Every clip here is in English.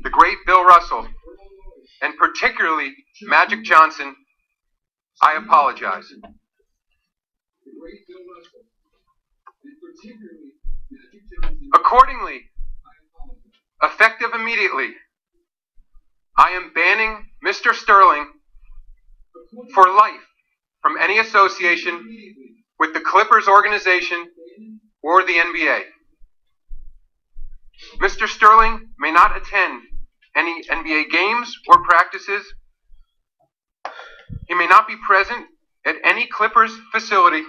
the great Bill Russell, and particularly Magic Johnson, I apologize. Accordingly, effective immediately, I am banning Mr. Sterling for life from any association with the Clippers organization or the NBA. Mr. Sterling may not attend any NBA games or practices. He may not be present at any Clippers facility,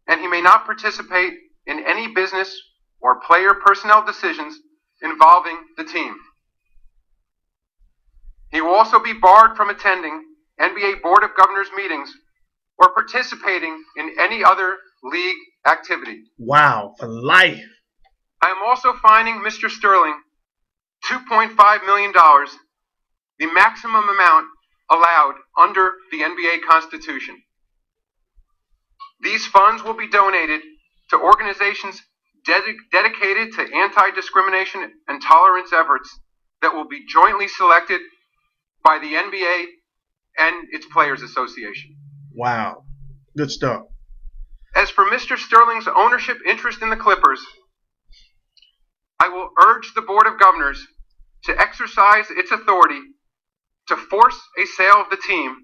and he may not participate in any business or player personnel decisions involving the team. He will also be barred from attending NBA Board of Governors meetings or participating in any other league activity. Wow, for life. I am also fining Mr. Sterling $2.5 million, the maximum amount allowed under the NBA Constitution. These funds will be donated to organizations dedicated to anti-discrimination and tolerance efforts that will be jointly selected by the NBA and its Players Association. Wow, good stuff. As for Mr. Sterling's ownership interest in the Clippers, I will urge the Board of Governors to exercise its authority to force a sale of the team,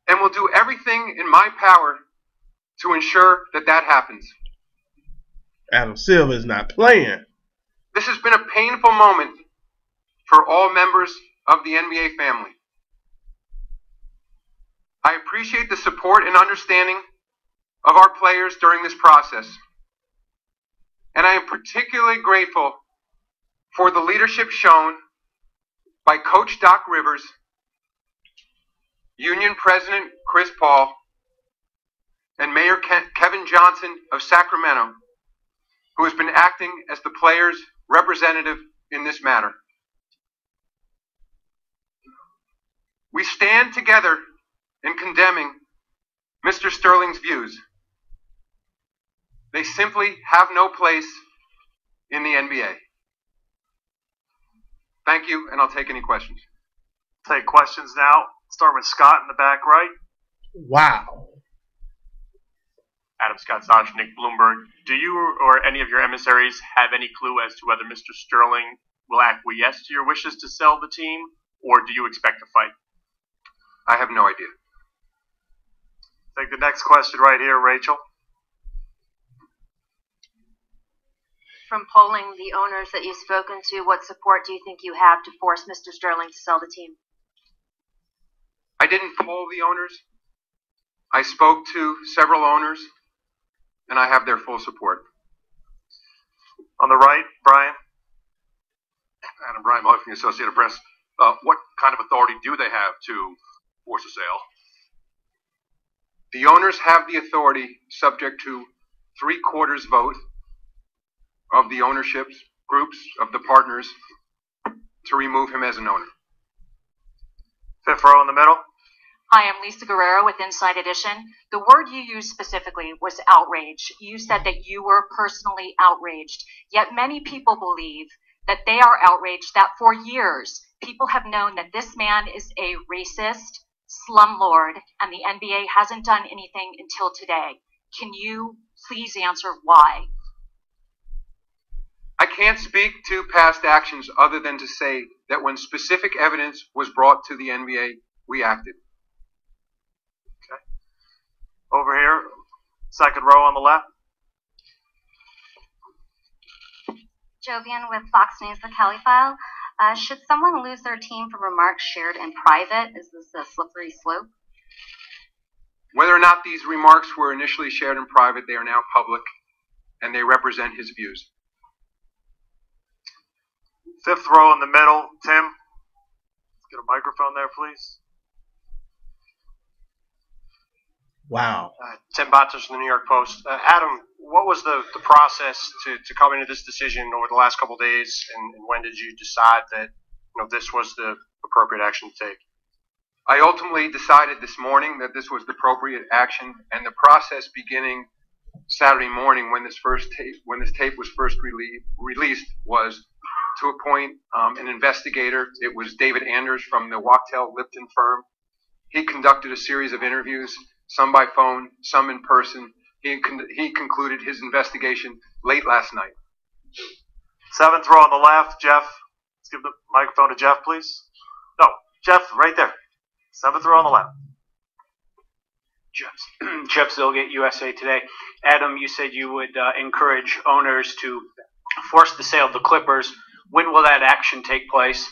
and will do everything in my power to ensure that that happens. Adam Silver is not playing. This has been a painful moment for all members of the NBA family. I appreciate the support and understanding of our players during this process, and I am particularly grateful for the leadership shown by Coach Doc Rivers, Union President Chris Paul, and Mayor Kevin Johnson of Sacramento, who has been acting as the players' representative in this matter. We stand together in condemning Mr. Sterling's views. They simply have no place in the NBA. Thank you, and I'll take any questions. Take questions now. Start with Scott in the back right. Wow. Adam Scott Saj, Nick Bloomberg. Do you or any of your emissaries have any clue as to whether Mr. Sterling will acquiesce to your wishes to sell the team, or do you expect a fight? I have no idea. Take the next question right here, Rachel. From polling the owners that you've spoken to, what support do you think you have to force Mr. Sterling to sell the team? I didn't poll the owners. I spoke to several owners, and I have their full support. On the right, Brian. Adam Brian Mahoney from the Associated Press. What kind of authority do they have to force a sale? The owners have the authority, subject to 3/4 vote of the ownership groups of the partners, to remove him as an owner. Fifth row in the middle. Hi, I'm Lisa Guerrero with Inside Edition. The word you used specifically was outrage. You said that you were personally outraged, yet many people believe that they are outraged that for years people have known that this man is a racist slumlord and the NBA hasn't done anything until today. Can you please answer why? I can't speak to past actions other than to say that when specific evidence was brought to the NBA, we acted. Okay. Over here, second row on the left. Jovian with Fox News, the Kelly File. Should someone lose their team for remarks shared in private? Is this a slippery slope? Whether or not these remarks were initially shared in private, they are now public, and they represent his views. Fifth row in the middle, Tim. Let's get a microphone there, please. Wow. Tim Bontemps from the New York Post. Adam, what was the process to coming to this decision over the last couple of days, and when did you decide that this was the appropriate action to take? I ultimately decided this morning that this was the appropriate action, and the process beginning Saturday morning when this tape was first released was to appoint an investigator. It was David Anders from the Wachtell Lipton firm. He conducted a series of interviews, some by phone, some in person. He concluded his investigation late last night. Seventh row on the left, Jeff. Let's give the microphone to Jeff, please. No, Jeff, right there. Seventh row on the left. Jeff Zilgate, USA Today. Adam, you said you would encourage owners to force the sale of the Clippers. When will that action take place?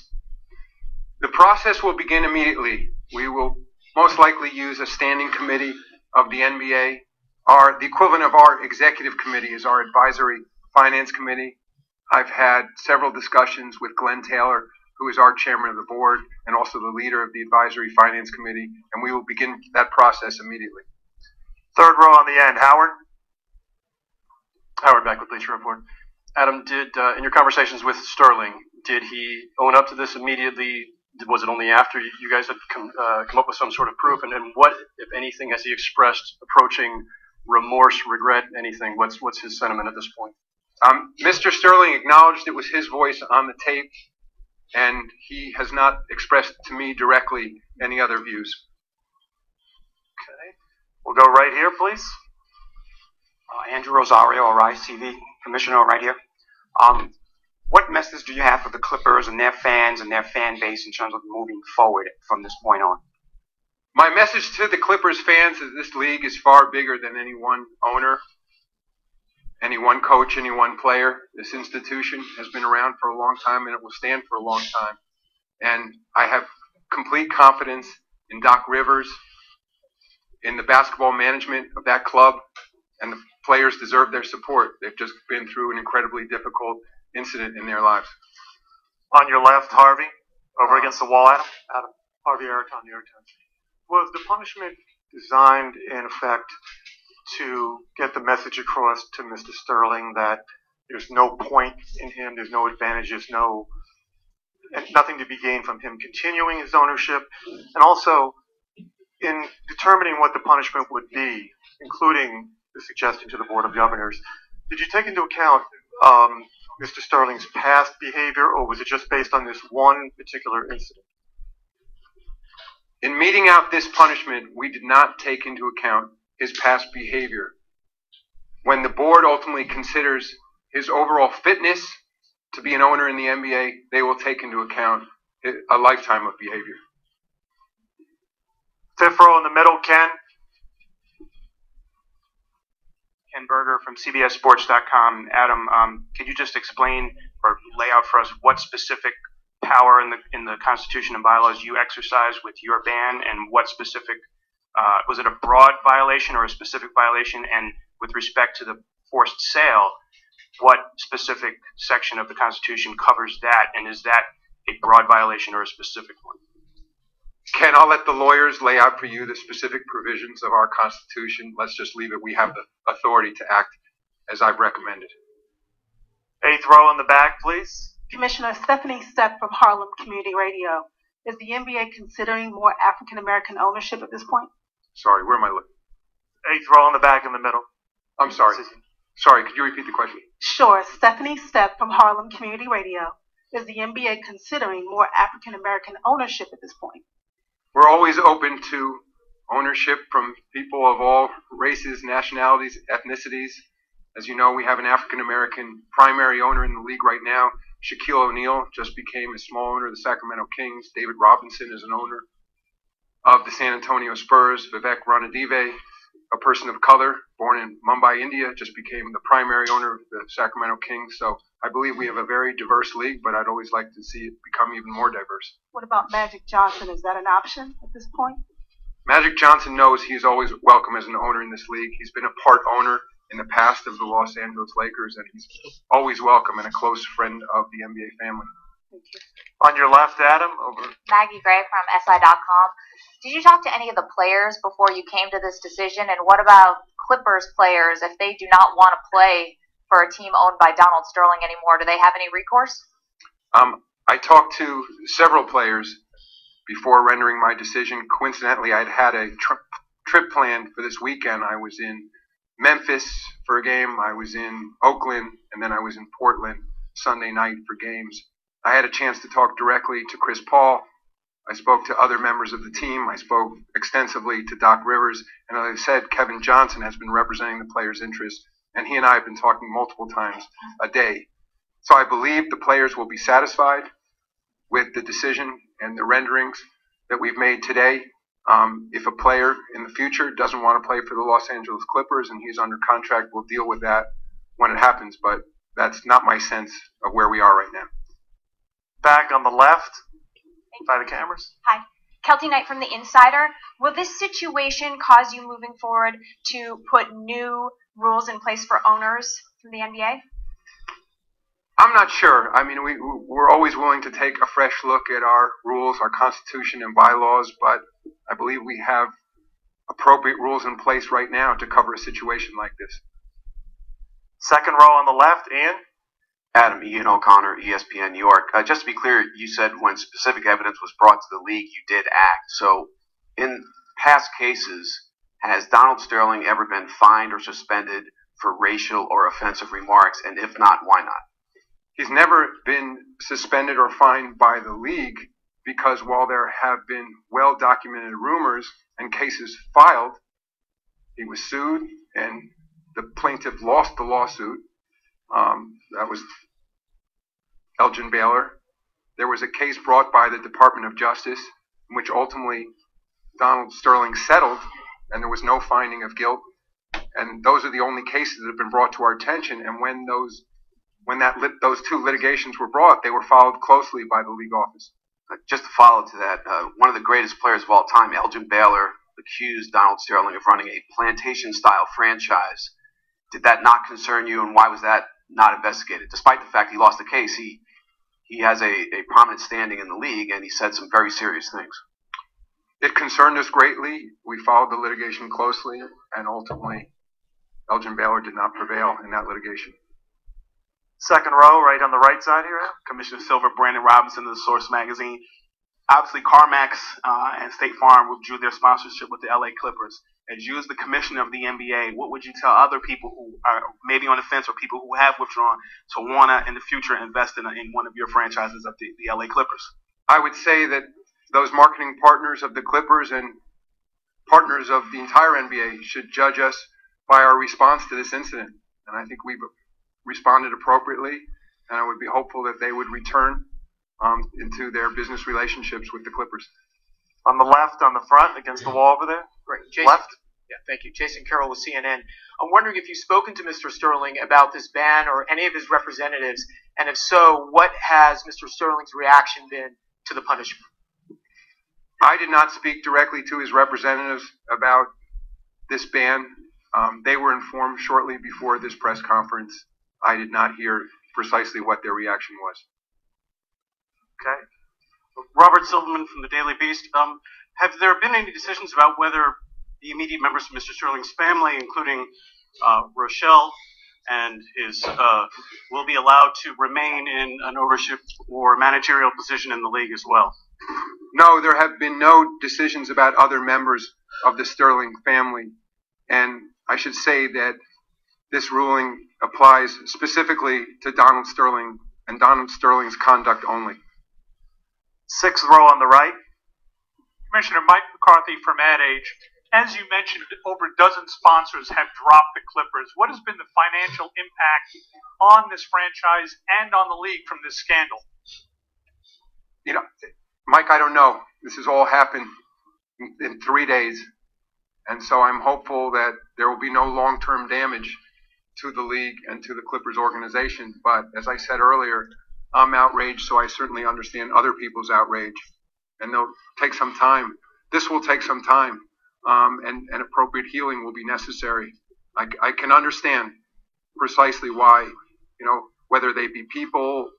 The process will begin immediately. We will most likely use a standing committee of the NBA. The equivalent of our executive committee is our advisory finance committee. I've had several discussions with Glenn Taylor, who is our chairman of the board and also the leader of the advisory finance committee, and we will begin that process immediately. Third row on the end, Howard. Howard, back with Bleacher Report. Adam, in your conversations with Sterling, did he own up to this immediately? Was it only after you guys had come up with some sort of proof? And what, if anything, has he expressed approaching remorse, regret, anything? What's his sentiment at this point? Mr. Sterling acknowledged it was his voice on the tape, and he has not expressed to me directly any other views. Okay. We'll go right here, please. Andrew Rosario, Arise TV, Commissioner, right here. What message do you have for the Clippers and their fans and their fan base in terms of moving forward from this point on? My message to the Clippers fans is this league is far bigger than any one owner, any one coach, any one player. This institution has been around for a long time, and it will stand for a long time. And I have complete confidence in Doc Rivers, in the basketball management of that club, and the players deserve their support. They've just been through an incredibly difficult incident in their lives. On your left, Harvey, over against the wall, Adam. Harvey Araton, New York Times. Was the punishment designed, in effect, to get the message across to Mr. Sterling that there's no point in him, there's no advantage, there's nothing to be gained from him continuing his ownership, and also in determining what the punishment would be, including the suggestion to the Board of Governors, did you take into account Mr. Sterling's past behavior, or was it just based on this one particular incident? In meting out this punishment, we did not take into account his past behavior. When the board ultimately considers his overall fitness to be an owner in the NBA, they will take into account a lifetime of behavior. Fifth row in the middle, Ken. Ken Berger from CBSSports.com. Adam, could you just explain or lay out for us what specific power in the Constitution and bylaws you exercise with your ban, and what specific was it a broad violation or a specific violation? And with respect to the forced sale, what specific section of the Constitution covers that, and is that a broad violation or a specific one? Ken, I'll let the lawyers lay out for you the specific provisions of our Constitution. Let's just leave it. We have the authority to act as I've recommended. Eighth row in the back, please. Commissioner Stephanie Stepp from Harlem Community Radio. Is the NBA considering more African American ownership at this point? Sorry, where am I looking? Eighth row in the back in the middle. I'm sorry. Sorry, could you repeat the question? Sure. Stephanie Stepp from Harlem Community Radio. Is the NBA considering more African American ownership at this point? We're always open to ownership from people of all races, nationalities, ethnicities. As you know, we have an African American primary owner in the league right now. Shaquille O'Neal just became a small owner of the Sacramento Kings. David Robinson is an owner of the San Antonio Spurs. Vivek Ranadive, a person of color, born in Mumbai, India, just became the primary owner of the Sacramento Kings. So I believe we have a very diverse league, but I'd always like to see it become even more diverse. What about Magic Johnson? Is that an option at this point? Magic Johnson knows he's always welcome as an owner in this league. He's been a part owner in the past of the Los Angeles Lakers, and he's always welcome and a close friend of the NBA family. Thank you. On your left, Adam, over. Maggie Gray from SI.com. Did you talk to any of the players before you came to this decision? And what about Clippers players if they do not want to play for a team owned by Donald Sterling anymore? Do they have any recourse? I talked to several players before rendering my decision. Coincidentally, I'd had a trip planned for this weekend. I was in Memphis for a game, I was in Oakland, and then I was in Portland Sunday night for games. I had a chance to talk directly to Chris Paul. I spoke to other members of the team. I spoke extensively to Doc Rivers. And as I said, Kevin Johnson has been representing the players' interests, and he and I have been talking multiple times a day. So I believe the players will be satisfied with the decision and the renderings that we've made today. If a player in the future doesn't want to play for the Los Angeles Clippers and he's under contract, we'll deal with that when it happens. But that's not my sense of where we are right now. Back on the left by the cameras. Hi. Kelty Knight from The Insider. Will this situation cause you moving forward to put new rules in place for owners from the NBA? I'm not sure. I mean, we're always willing to take a fresh look at our rules, our constitution and bylaws, but I believe we have appropriate rules in place right now to cover a situation like this. Second row on the left, Ian. Adam, Ian O'Connor, ESPN New York. Just to be clear, you said when specific evidence was brought to the league, you did act. So in past cases, has Donald Sterling ever been fined or suspended for racial or offensive remarks? And if not, why not? He's never been suspended or fined by the league because while there have been well-documented rumors and cases filed, he was sued and the plaintiff lost the lawsuit. That was Elgin Baylor. There was a case brought by the Department of Justice in which ultimately Donald Sterling settled and there was no finding of guilt. And those are the only cases that have been brought to our attention. And when those two litigations were brought, they were followed closely by the league office. Just to follow to that, one of the greatest players of all time, Elgin Baylor, accused Donald Sterling of running a plantation-style franchise. Did that not concern you, and why was that not investigated? Despite the fact he lost the case, he has a prominent standing in the league, and he said some very serious things. It concerned us greatly. We followed the litigation closely, and ultimately, Elgin Baylor did not prevail in that litigation. Second row, right on the right side here. Commissioner Silver, Brandon Robinson of the Source magazine. Obviously, CarMax and State Farm withdrew their sponsorship with the LA Clippers. As you as the commissioner of the NBA, what would you tell other people who are maybe on the fence or people who have withdrawn to want to, in the future, invest in one of your franchises of the LA Clippers? I would say that those marketing partners of the Clippers and partners of the entire NBA should judge us by our response to this incident. And I think we've responded appropriately, and I would be hopeful that they would return into their business relationships with the Clippers. On the left, on the front, against the wall over there. Great. Jason, left. Yeah, thank you. Jason Carroll with CNN. I'm wondering if you've spoken to Mr. Sterling about this ban or any of his representatives, and if so, what has Mr. Sterling's reaction been to the punishment? I did not speak directly to his representatives about this ban. They were informed shortly before this press conference. I did not hear precisely what their reaction was. Okay. Robert Silverman from the Daily Beast. Have there been any decisions about whether the immediate members of Mr. Sterling's family, including Rochelle and his, will be allowed to remain in an ownership or managerial position in the league as well? No, there have been no decisions about other members of the Sterling family. And I should say that this ruling applies specifically to Donald Sterling and Donald Sterling's conduct only. Sixth row on the right. Commissioner Mike McCarthy from Ad Age. As you mentioned, over a dozen sponsors have dropped the Clippers. What has been the financial impact on this franchise and on the league from this scandal? You know, Mike, I don't know. This has all happened in 3 days. And so I'm hopeful that there will be no long-term damage to the league and to the Clippers organization. But as I said earlier, I'm outraged, so I certainly understand other people's outrage. And they'll take some time. This will take some time, and appropriate healing will be necessary. I can understand precisely why, you know, whether they be people,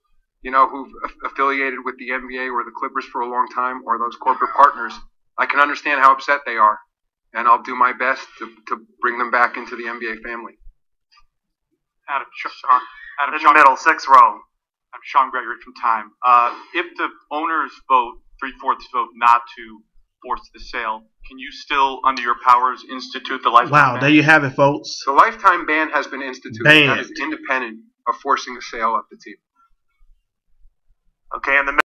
you know, who've affiliated with the NBA or the Clippers for a long time, or those corporate partners. I can understand how upset they are, and I'll do my best to bring them back into the NBA family. Adam, in the middle, sixth row. I'm Sean Gregory from Time. If the owners vote, 3/4 vote not to force the sale, can you still, under your powers, institute the lifetime ban? Wow, there you have it, folks. The lifetime ban has been instituted. Banned. That is independent of forcing the sale of the team. Okay, and the